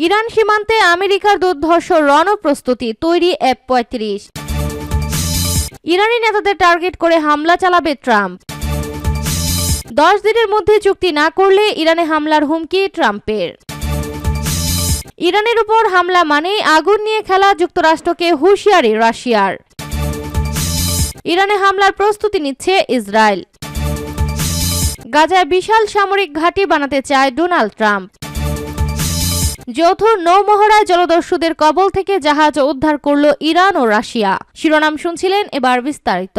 Iran সীমান্তে আমেরিকার দুর্ধর্ষ রণপ্রস্তুতি, তৈরি F-35। ইরানি নেতাদের টার্গেট করে হামলা চালাবে ট্রাম্প। 10 দিনের মধ্যে চুক্তি না করলে ইরানে হামলার হুমকি ট্রাম্পের। ইরানের উপর হামলা মানেই আগুন নিয়ে খেলা, যুক্তরাষ্ট্রকে হুঁশিয়ারি রাশিয়ার। ইরানে হামলার প্রস্তুতি নিচ্ছে ইসরায়েল। গাজায় বিশাল সামরিক ঘাঁটি বানাতে চায় ডোনাল্ড ট্রাম্প। যৌথ নৌমহড়ায় জলদস্যুদের কবল থেকে জাহাজ উদ্ধার করল ইরান ও রাশিয়া। শিরোনাম শুনছিলেন, এবার বিস্তারিত।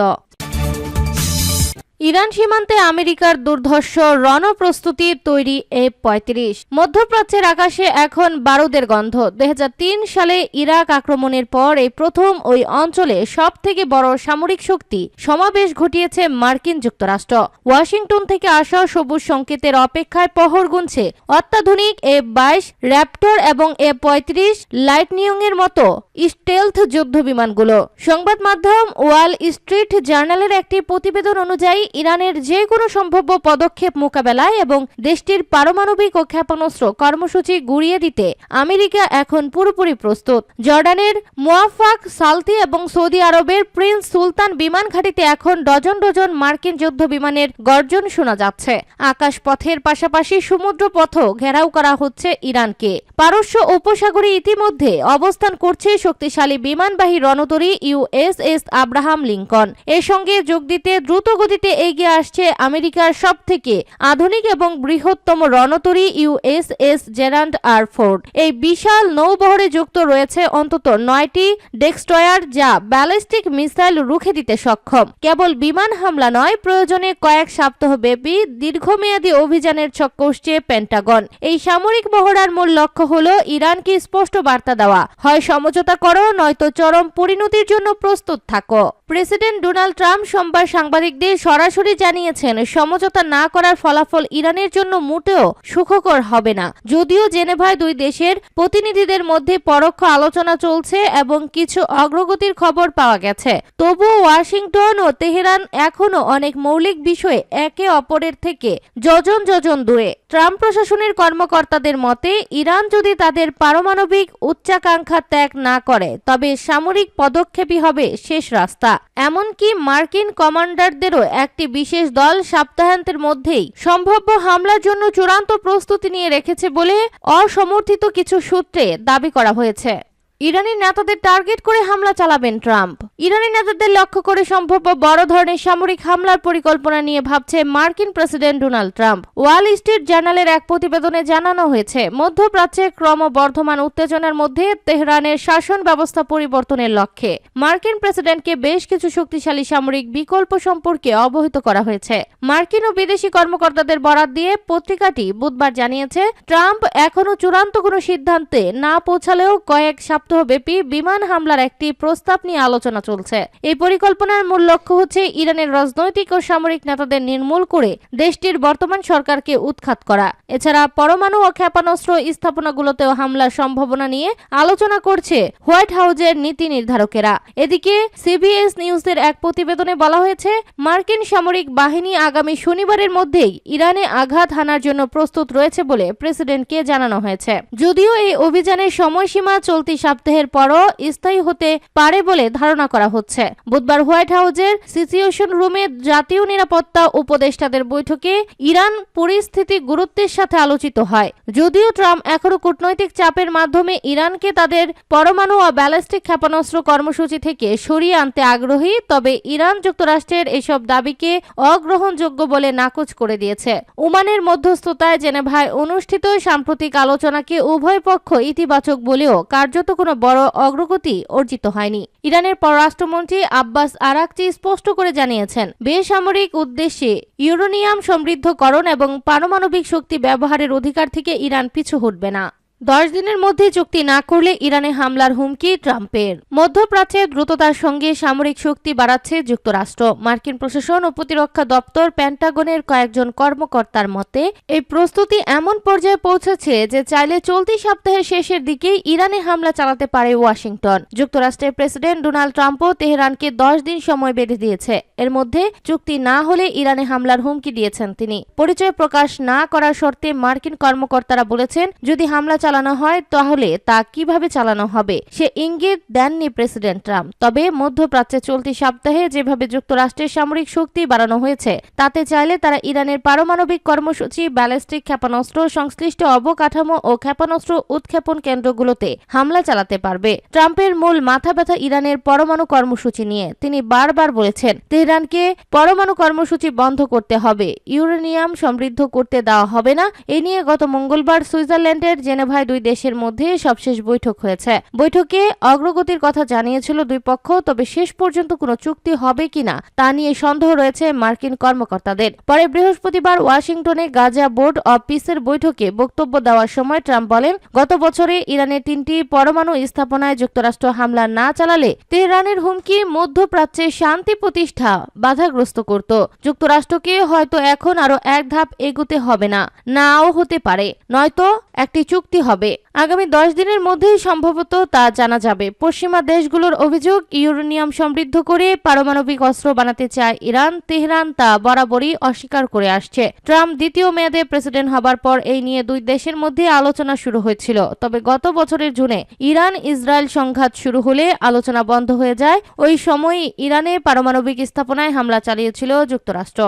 ইরান সীমান্তে আমেরিকার দুর্ধর্ষ রণপ্রস্তুতি, তৈরি F-35। মধ্যপ্রাচ্যের আকাশে এখন বারুদের গন্ধ। 2003 সালে ইরাক আক্রমণের পর এই প্রথম ওই অঞ্চলে সবথেকে বড় সামরিক শক্তি সমাবেশ ঘটিয়েছে মার্কিন যুক্তরাষ্ট্র। ওয়াশিংটন থেকে আসা সবুজ সংকেতের অপেক্ষায় পহর গুনছে অত্যাধুনিক F-22 র্যাপটর এবং F-35 লাইটনিং এর মতো স্টেলথ যুদ্ধ বিমানগুলো। সংবাদ মাধ্যম ওয়াল স্ট্রিট জার্নালের একটি প্রতিবেদন অনুযায়ী ইরানের যে কোনো সম্ভাব্য পদক্ষেপ মোকাবেলায় এবং দেশটির পারমাণবিক ও ক্ষেপণাস্ত্র কর্মসূচি গুড়িয়ে দিতে আমেরিকা এখন পুরোপুরি প্রস্তুত। জর্ডানের মুওয়াফাক সালতি এবং সৌদি আরবের প্রিন্স সুলতান বিমান ঘাঁটিতে এখন ডজন ডজন মার্কিন যুদ্ধ বিমানের গর্জন শোনা যাচ্ছে। আকাশ পথের পাশাপাশি সমুদ্র পথও ঘেরাও করা হচ্ছে ইরানকে। পারস্য উপসাগরে ইতিমধ্যে অবস্থান করছে শক্তিশালী বিমানবাহী রণতরী USS আব্রাহাম লিঙ্কন। এর সঙ্গে যোগ দিতে দ্রুত গতিতে এগিয়ে আসছে আমেরিকার সবথেকে আধুনিক এবং বৃহত্তম রণতরী USS জেরাল্ড আর ফোর্ড। এই বিশাল নৌবহরে যুক্ত রয়েছে অন্তত 9টি ডেস্ট্রয়ার, যা ব্যালিস্টিক মিসাইল রুখে দিতে সক্ষম। কেবল বিমান হামলা নয়, প্রয়োজনে কয়েক সপ্তাহব্যাপী দীর্ঘমেয়াদী অভিযানের ছক কষছে পেন্টাগন। এই সামরিক মহড়ার মূল লক্ষ্য হল ইরানকে স্পষ্ট বার্তা দেওয়া, হয় সমঝোতা করো, নয়তো চরম পরিণতির জন্য প্রস্তুত থাকো। প্রেসিডেন্ট ডোনাল্ড ট্রাম্প সোমবার সাংবাদিকদের সরাসরি জানিয়েছেন, সমঝোতা না করার ফলাফল ইরানের জন্য মোটেও সুখকর হবে না। যদিও জেনেভায় দুই দেশের প্রতিনিধিদের মধ্যে পরোক্ষ আলোচনা চলছে এবং কিছু অগ্রগতির খবর পাওয়া গেছে, তবুও ওয়াশিংটন ও তেহরান এখনো অনেক মৌলিক বিষয়ে একে অপরের থেকে যোজন যোজন দূরে। ট্রাম্প প্রশাসনের কর্মকর্তাদের মতে, ইরান যদি তাদের পারমাণবিক উচ্চাকাঙ্ক্ষা ত্যাগ না করে তবে সামরিক পদক্ষেপই হবে শেষ রাস্তা। এমনকি মার্কিন কমান্ডারদেরও একটি বিশেষ দল সপ্তাহান্তের মধ্যেই সম্ভাব্য হামলার জন্য চূড়ান্ত প্রস্তুতি নিয়ে রেখেছে বলে অসমর্থিত কিছু সূত্রে দাবি করা হয়েছে। ইরানি নেতাদের টার্গেট করে হামলা চালাবেন ট্রাম্প। ইরানি নেতাদের লক্ষ্য করে সম্ভাব্য বড় ধরনের সামরিক হামলার পরিকল্পনা নিয়ে ভাবছে মার্কিন president Donald Trump. Wall Street জার্নালের এক প্রতিবেদনে জানানো হয়েছে, মধ্যপ্রাচ্যে ক্রমবর্ধমান উত্তেজনার মধ্যে তেহরানের শাসন ব্যবস্থা পরিবর্তনের লক্ষ্যে মার্কিন প্রেসিডেন্টকে বেশ কিছু শক্তিশালী সামরিক বিকল্প সম্পর্কে অবহিত করা হয়েছে। মার্কিন ও বিদেশি কর্মকর্তাদের বরাত দিয়ে পত্রিকাটি বুধবার জানিয়েছে, ট্রাম্প এখনো চূড়ান্ত কোনো সিদ্ধান্তে না পৌঁছালেও কয়েক সপ্তাহব্যাপী বিমান হামলার একটি প্রস্তাব নিয়ে আলোচনা চলছে। এই পরিকল্পনার মূল লক্ষ্য হচ্ছে ইরানের রাজনৈতিক ও সামরিক নেতাদের নির্মূল করে দেশটির বর্তমান সরকারকে উৎখাত করা। এছাড়া পরমাণু ও ক্ষেপণাস্ত্র স্থাপনাগুলোতেও হামলার সম্ভাবনা নিয়ে আলোচনা করছে হোয়াইট হাউজের নীতি নির্ধারকেরা। এদিকে CBS নিউজের এক প্রতিবেদনে বলা হয়েছে, মার্কিন সামরিক বাহিনী আগামী শনিবারের মধ্যেই ইরানে আঘাত হানার জন্য প্রস্তুত রয়েছে বলে প্রেসিডেন্টকে জানানো হয়েছে। যদিও এই অভিযানের সময়সীমা চলতি সপ্তাহের পরও স্থায়ী হতে পারে বলে ধারণা করা হচ্ছে। বুধবার হোয়াইট হাউজের সিচুয়েশন রুমে জাতীয় নিরাপত্তা উপদেষ্টাদের বৈঠকে ইরান পরিস্থিতি গুরুত্বের সাথে আলোচিত হয়। যদিও ট্রাম্প এখনো কূটনৈতিক চাপের মাধ্যমে ইরানকে তাদের পরমাণু ও ব্যালিস্টিক ক্ষেপণাস্ত্র কর্মসূচি থেকে সরিয়ে আনতে আগ্রহী, তবে ইরান যুক্তরাষ্ট্রের এসব দাবিকে অগ্রহণযোগ্য বলে নাকচ করে দিয়েছে। ওমানের মধ্যস্থতায় জেনেভায় অনুষ্ঠিত সাম্প্রতিক আলোচনাকে উভয় পক্ষ ইতিবাচক বলেও কার্যত কোনো বড় অগ্রগতি অর্জিত হয়নি। ইরানের পররাষ্ট্রমন্ত্রী আব্বাস আরাকচি স্পষ্ট করে জানিয়েছেন, বেসামরিক উদ্দেশ্যে ইউরেনিয়াম সমৃদ্ধকরণ এবং পারমাণবিক শক্তি ব্যবহারের অধিকার থেকে ইরান পিছু হটবে না। 10 দিনের মধ্যে চুক্তি না করলে ইরানে হামলার হুমকি ট্রাম্পের। মধ্যপ্রাচ্যে দ্রুততার সঙ্গে সামরিক শক্তি বাড়াচ্ছে যুক্তরাষ্ট্র। মার্কিন প্রশাসন ও প্রতিরক্ষা দপ্তর পেন্টাগনের কয়েকজন কর্মকর্তার মতে, এই প্রস্তুতি এমন পর্যায়ে পৌঁছেছে যে চাইলে চলতি সপ্তাহের শেষের দিকেই ইরানে হামলা চালাতে পারে ওয়াশিংটন। যুক্তরাষ্ট্রের প্রেসিডেন্ট ডোনাল্ড ট্রাম্পও তেহরানকে 10 দিন সময় বেঁধে দিয়েছে। এর মধ্যে চুক্তি না হলে ইরানে হামলার হুমকি দিয়েছেন তিনি। পরিচয় প্রকাশ না করার শর্তে মার্কিন কর্মকর্তারা বলেছেন, যদি হামলা চালানো হয় তাহলে তা কিভাবে চালানো হবে সে ইঙ্গিত দেননি প্রেসিডেন্ট ট্রাম্প। তবে মধ্যপ্রাচ্যে চলতি সপ্তাহে যেভাবে যুক্তরাষ্ট্রের সামরিক শক্তি বাড়ানো হয়েছে তাতে চাইলে তারা ইরানের পারমাণবিক কর্মসূচি, ব্যালিস্টিক ক্ষেপণাস্ত্র, সংশ্লিষ্ট অবকাঠামো ও ক্ষেপণাস্ত্র উৎক্ষেপণ কেন্দ্রগুলোতে হামলা চালাতে পারবে। ট্রাম্পের মূল মাথা ব্যথা ইরানের পরমাণু কর্মসূচি নিয়ে। তিনি বারবার বলেছেন তেহরানকে পরমাণু কর্মসূচি বন্ধ করতে হবে, ইউরেনিয়াম সমৃদ্ধ করতে দেওয়া হবে না। এ নিয়ে গত মঙ্গলবার সুইজারল্যান্ডের জেনেভায় দুই দেশের মধ্যে সবশেষ বৈঠক হয়েছে। বৈঠকে অগ্রগতির কথা জানিয়েছিল দুই পক্ষ, তবে শেষ পর্যন্ত কোনো চুক্তি হবে কিনা তা নিয়ে সন্দেহ রয়েছে মার্কিন কর্মকর্তাদের। পরে বৃহস্পতিবার ওয়াশিংটনে গাজা বোর্ড অব পিসের বৈঠকে বক্তব্য দেওয়ার সময় ট্রাম্প বলেন, গত বছরে ইরানের 3টি পরমাণু স্থাপনায় যুক্তরাষ্ট্র হামলা না চালালে তেহরানের হুমকি মধ্যপ্রাচ্যে শান্তি প্রতিষ্ঠা বাধাগ্রস্ত করত। যুক্তরাষ্ট্রকে হয়তো এখন আরো এক ধাপ এগোতে হবে না, নাও হতে পারে, নয়তো একটি চুক্তি হবে। আগামী 10 দিনের মধ্যেই সম্ভবত তা জানা যাবে। পশ্চিমা দেশগুলোর অভিযোগ, ইউরেনিয়াম সমৃদ্ধ করে পারমাণবিক অস্ত্র বানাতে চায় ইরান। তেহরান তা বরাবরই অস্বীকার করে আসছে। ট্রাম্প দ্বিতীয় মেয়াদে প্রেসিডেন্ট হবার পর এই নিয়ে দুই দেশের মধ্যে আলোচনা শুরু হয়েছিল। তবে গত বছরের জুনে ইরান ইসরায়েল সংঘাত শুরু হলে আলোচনা বন্ধ হয়ে যায়। ওই সময়ই ইরানে পারমাণবিক স্থাপনায় হামলা চালিয়েছিল যুক্তরাষ্ট্র।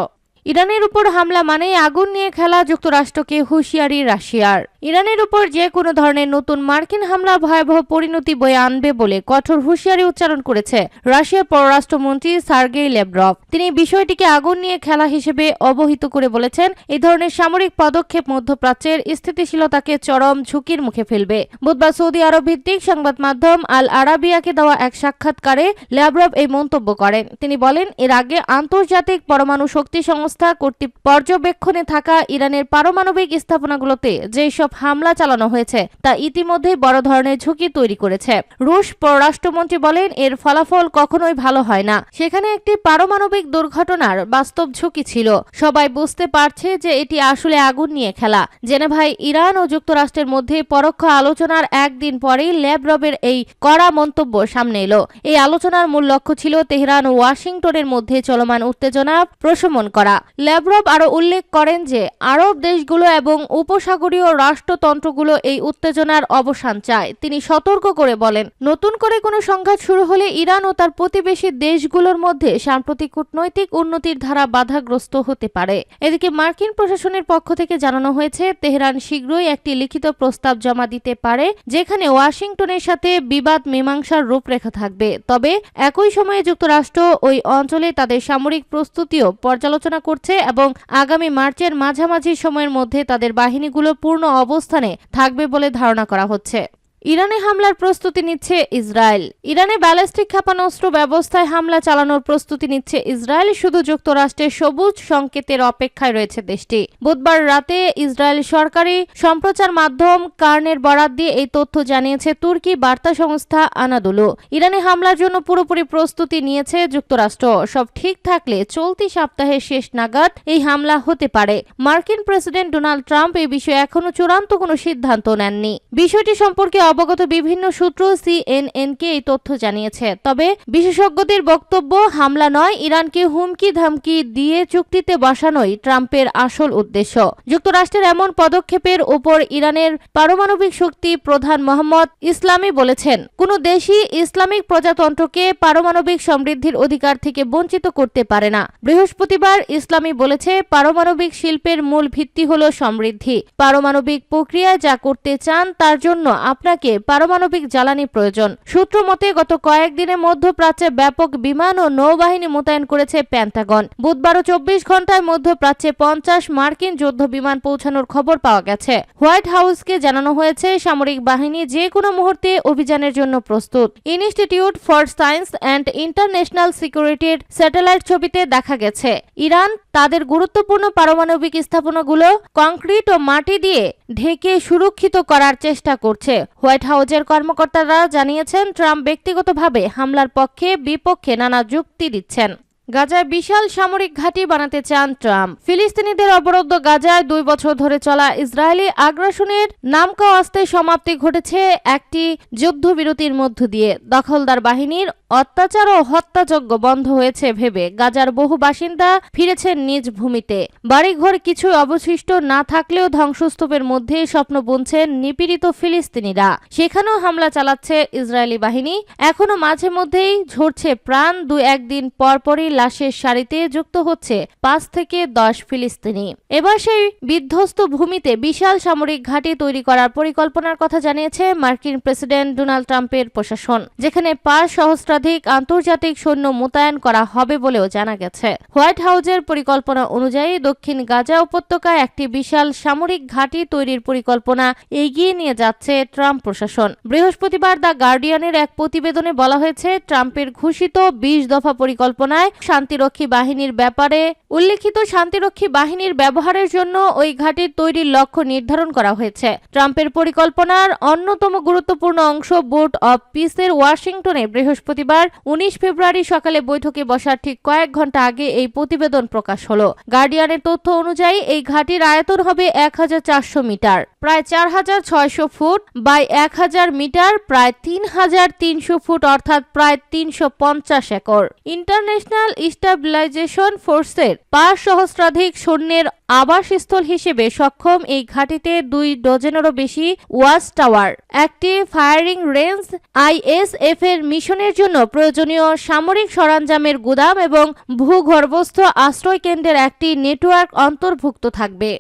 ইরানের উপর হামলা মানে আগুন নিয়ে খেলা, যুক্তরাষ্ট্রকে হুঁশিয়ারি রাশিয়ার। ইরানের উপর যে কোনো ধরনের নতুন মার্কিন হামলা ভয়াবহ পরিণতি বয়ে আনবে বলে কঠোর হুঁশিয়ারি উচ্চারণ করেছে রাশিয়ার পররাষ্ট্রমন্ত্রী সার্গেই ল্যাভরভ। তিনি বিষয়টিকে আগুন নিয়ে খেলা হিসেবে অবহিত করে বলেছেন, এই ধরনের সামরিক পদক্ষেপ মধ্যপ্রাচ্যের স্থিতিশীলতাকে চরম ঝুঁকির মুখে ফেলবে। বুধবার সৌদি আরব ভিত্তিক সংবাদ মাধ্যম আল আরাবিয়াকে দেওয়া এক সাক্ষাৎকারে ল্যাভরভ এই মন্তব্য করেন। তিনি বলেন, এর আগে আন্তর্জাতিক পরমাণু শক্তি সংস্থা কর্তৃক পর্যবেক্ষণে থাকা ইরানের পারমাণবিক স্থাপনাগুলোতে যেসব হামলা চালানো হয়েছে তা ইতিমধ্যে বড় ধরনের ঝুঁকি তৈরি করেছে। রুশ পররাষ্ট্রমন্ত্রী বলেন, এর ফলাফল কখনোই ভালো হয় না। সেখানে একটি পারমাণবিক দুর্ঘটনার বাস্তব ঝুঁকি ছিল। সবাই বুঝতে পারছে যে এটি আসলে আগুন নিয়ে খেলা। জেনেভায় ইরান ও যুক্তরাষ্ট্রের মধ্যে পরোক্ষ আলোচনার একদিন পরেই ল্যাভরভের এই কড়া মন্তব্য সামনে এলো। এই আলোচনার মূল লক্ষ্য ছিল তেহরান ও ওয়াশিংটনের মধ্যে চলমান উত্তেজনা প্রশমন করা। ল্যাভরভ আরও উল্লেখ করেন যে আরব দেশগুলো এবং উপসাগরীয় রাষ্ট্রতন্ত্রগুলো এই উত্তেজনার অবসান চায়। তিনি সতর্ক করে বলেন, নতুন করে কোনো সংঘাত শুরু হলে ইরান ও তার প্রতিবেশী দেশগুলোর মধ্যে সাম্প্রতিক কূটনৈতিক উন্নতির ধারা বাধাগ্রস্ত হতে পারে। এদিকে মার্কিন প্রশাসনের পক্ষ থেকে জানানো হয়েছে, তেহরান শীঘ্রই একটি লিখিত প্রস্তাব জমা দিতে পারে যেখানে ওয়াশিংটনের সাথে বিবাদ মীমাংসার রূপরেখা থাকবে। তবে একই সময়ে যুক্তরাষ্ট্র ওই অঞ্চলে তাদের সামরিক প্রস্তুতিও পর্যালোচনা করছে এবং আগামী মার্চের মাঝামাঝি সময়ের মধ্যে তাদের বাহিনীগুলো পূর্ণ অবস্থানে থাকবে বলে ধারণা করা হচ্ছে। ইরানে হামলার প্রস্তুতি নিচ্ছে ইসরায়েল। ইরানে ব্যালিস্টিক ক্ষেপণাস্ত্র ব্যবস্থায় হামলা চালানোর প্রস্তুতি নিচ্ছে ইসরায়েল। শুধু যুক্তরাষ্ট্রের সবুজ সংকেতের অপেক্ষায় রয়েছে দেশটি। বুধবার রাতে ইসরায়েল সরকারি সম্প্রচার মাধ্যম কার্নের বরাত দিয়ে এই তথ্য জানিয়েছে তুর্কি বার্তা সংস্থা আনাদোলু। ইরানে হামলার জন্য পুরোপুরি প্রস্তুতি নিয়েছে যুক্তরাষ্ট্র। সব ঠিক থাকলে চলতি সপ্তাহের শেষ নাগাদ এই হামলা হতে পারে। মার্কিন প্রেসিডেন্ট ডোনাল্ড ট্রাম্প এই বিষয়ে এখনো চূড়ান্ত কোনো সিদ্ধান্ত নেননি। বিষয়টি সম্পর্কে অবগত বিভিন্ন সূত্র সিএনএনকে এই তথ্য জানিয়েছে। তবে বিশেষজ্ঞদের বক্তব্য, হামলা নয়, ইরানকে হুমকি ধামকি দিয়ে চুক্তিতে বসানোই ট্রাম্পের আসল উদ্দেশ্য। যুক্তরাষ্ট্রের এমন পদক্ষেপের উপর ইরানের পারমাণবিক শক্তি প্রধান মোহাম্মদ ইসলামি বলেছেন, কোন দেশই ইসলামিক প্রজাতন্ত্রকে পারমাণবিক সমৃদ্ধির অধিকার থেকে বঞ্চিত করতে পারে না। বৃহস্পতিবার ইসলামি বলেছে, পারমাণবিক শিল্পের মূল ভিত্তি হল সমৃদ্ধি। পারমাণবিক প্রক্রিয়ায় যা করতে চান তার জন্য আপনাকে পারমাণবিক জ্বালানি প্রয়োজন। সূত্র মতে গত কয়েকদিনে মধ্যপ্রাচ্যে ব্যাপক বিমান ও নৌবাহিনী মোতায়েন করেছে পেন্টাগন। বুধবারও 24 ঘন্টায় মধ্যপ্রাচ্যে 50 মার্কিন যুদ্ধ বিমান পৌঁছানোর খবর পাওয়া গেছে। হোয়াইট হাউসকে জানানো হয়েছে, সামরিক বাহিনী যে কোনো মুহূর্তে অভিযানের জন্য প্রস্তুত। Institute for science and international সিকিউরিটির স্যাটেলাইট ছবিতে দেখা গেছে, ইরান তাদের গুরুত্বপূর্ণ পারমাণবিক স্থাপনাগুলো কংক্রিট ও মাটি দিয়ে ঢেকে সুরক্ষিত করার চেষ্টা করছে। হোয়াইট হাউসের কর্মকর্তারা জানিয়েছেন, ট্রাম্প ব্যক্তিগতভাবে হামলার পক্ষে বিপক্ষে নানা যুক্তি দিচ্ছেন। গাজায় বিশাল সামরিক ঘাঁটি বানাতে চান ট্রাম্প। ফিলিস্তিনিদের অবরুদ্ধ গাজায় 2 বছর ধরে চলা ইসরায়েলি আগ্রাসনের নামকাওয়াস্তে সমাপ্তি ঘটেছে একটি যুদ্ধবিরতির মধ্য দিয়ে। দখলদার বাহিনীর অত্যাচার ও হত্যাযজ্ঞ বন্ধ হয়েছে ভেবে গাজার বহু বাসিন্দা ফিরেছেন নিজ ভূমিতে। বাড়িঘর কিছু অবশিষ্ট না থাকলেও ধ্বংসস্তূপের মধ্যে স্বপ্ন বুনছেন নিপীড়িত ফিলিস্তিনিরা। সেখানেও হামলা চালাচ্ছে ইসরায়েলি বাহিনী। এখনো মাঝে মধ্যেই ঝরছে প্রাণ। 2-1 দিন পরপরই লাশের সারিতে যুক্ত হচ্ছে 5 থেকে 10 ফিলিস্তিনি। এবার সেই বিধ্বস্ত ভূমিতে বিশাল সামরিক ঘাঁটি তৈরি করার পরিকল্পনার কথা জানিয়েছে মার্কিন প্রেসিডেন্ট ডোনাল্ড ট্রাম্পের প্রশাসন, যেখানে 5 সহস্রাধিক আন্তর্জাতিক সৈন্য মোতায়েন করা হবে বলেও জানা গেছে। হোয়াইট হাউসের পরিকল্পনা অনুযায়ী দক্ষিণ গাজা উপত্যকায় একটি বিশাল সামরিক ঘাঁটি তৈরির পরিকল্পনা এগিয়ে নিয়ে যাচ্ছে ট্রাম্প প্রশাসন। বৃহস্পতিবার দ্য গার্ডিয়ানের এক প্রতিবেদনে বলা হয়েছে, ট্রাম্পের ঘোষিত 20 দফা পরিকল্পনায় শান্তিরক্ষী বাহিনীর ব্যাপারে উল্লেখিত শান্তিরক্ষী বাহিনীর ব্যবহারের জন্য ওই ঘাঁটির তৈরির লক্ষ্য নির্ধারণ করা হয়েছে। ট্রাম্পের পরিকল্পনার অন্যতম গুরুত্বপূর্ণ অংশ বোর্ড অব পিসের ওয়াশিংটনে বৃহস্পতিবার 19 ফেব্রুয়ারি সকালে বৈঠকে বসার ঠিক কয়েক ঘন্টা আগে এই প্রতিবেদন প্রকাশ হলো। গার্ডিয়ানের তথ্য অনুযায়ী এই ঘাঁটির আয়তন হবে 1400 মিটার, প্রায় 4600 ফুট বাই 1000 মিটার, প্রায় 3300 ফুট অর্থাৎ প্রায় 350 একর। ইন্টারন্যাশনাল স্টেবিলাইজেশন ফোর্সের 5 সহস্রাধিক সৈন্যের আবাসস্থল হিসেবে সক্ষম এই ঘাঁটিতে 2 ডজনেরও বেশি ওয়াচ টাওয়ার, একটি ফায়ারিং রেঞ্জ, আইএসএফ এর মিশনের জন্য প্রয়োজনীয় সামরিক সরঞ্জামের গুদাম এবং ভূগর্ভস্থ আশ্রয় কেন্দ্রের একটি নেটওয়ার্ক অন্তর্ভুক্ত থাকবে।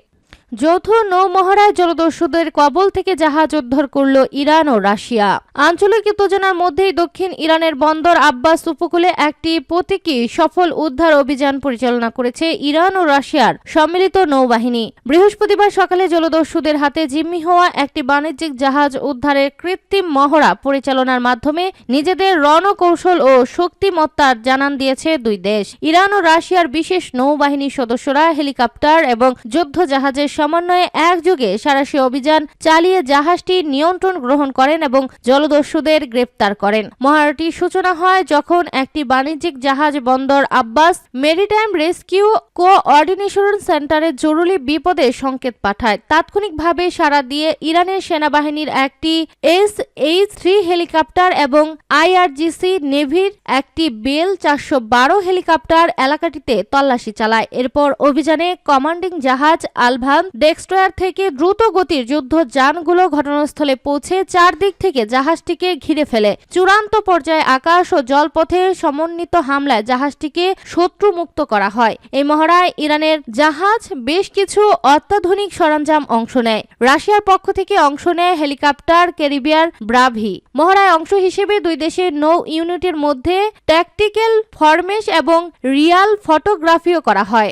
যৌথ নৌমহড়ায় জলদস্যুদের কবল থেকে জাহাজ উদ্ধার করল ইরান ও রাশিয়া। আঞ্চলিক উত্তেজনার মধ্যেই দক্ষিণ ইরানের বন্দর আব্বাস উপকূলে একটি প্রতীকী সফল উদ্ধার অভিযান পরিচালনা করেছে ইরান ও রাশিয়ার সম্মিলিত নৌবাহিনী। বৃহস্পতিবার সকালে জলদস্যুদের হাতে জিম্মি হওয়া একটি বাণিজ্যিক জাহাজ উদ্ধারের কৃত্রিম মহড়া পরিচালনার মাধ্যমে নিজেদের রণকৌশল ও শক্তিমত্তার জানান দিয়েছে দুই দেশ। ইরান ও রাশিয়ার বিশেষ নৌবাহিনীর সদস্যরা হেলিকপ্টার এবং যুদ্ধ জাহাজের সমন্বয়ে একযোগে সাঁড়াশি অভিযান চালিয়ে জাহাজটি নিয়ন্ত্রণ গ্রহণ করেন এবং জলদস্যুদের গ্রেপ্তার করেন। মহড়াটির সূচনা হয় যখন একটি বাণিজ্যিক জাহাজ বন্দর আব্বাস মেরিটাইম রেস্কিউ কোঅর্ডিনেশন সেন্টারে জরুরি বিপদের সংকেত পাঠায়। তাৎক্ষণিকভাবে সাড়া দিয়ে ইরানের সেনাবাহিনীর একটি SH-3 হেলিকপ্টার এবং IRGC নেভির একটি বেল 412 হেলিকপ্টার এলাকাটিতে তল্লাশি চালায়। এরপর অভিযানে কমান্ডিং জাহাজ আলভান ডেস্ট্রয়ার থেকে দ্রুত গতির যুদ্ধ যানগুলো ঘটনাস্থলে পৌঁছে চারদিক থেকে জাহাজটিকে ঘিরে ফেলে। চূড়ান্ত পর্যায়ে আকাশ ও জলপথে সমন্বিত হামলায় জাহাজটিকে শত্রুমুক্ত করা হয়। এই মহড়ায় ইরানের জাহাজ বেশ কিছু অত্যাধুনিক সরঞ্জাম অংশ নেয়। রাশিয়ার পক্ষ থেকে অংশ নেয় হেলিকপ্টার ক্যারিবিয়ার ব্রাভি। মহড়ায় অংশ হিসেবে দুই দেশের নৌ ইউনিটের মধ্যে ট্যাকটিক্যাল ফরমেশ এবং রিয়াল ফটোগ্রাফিও করা হয়।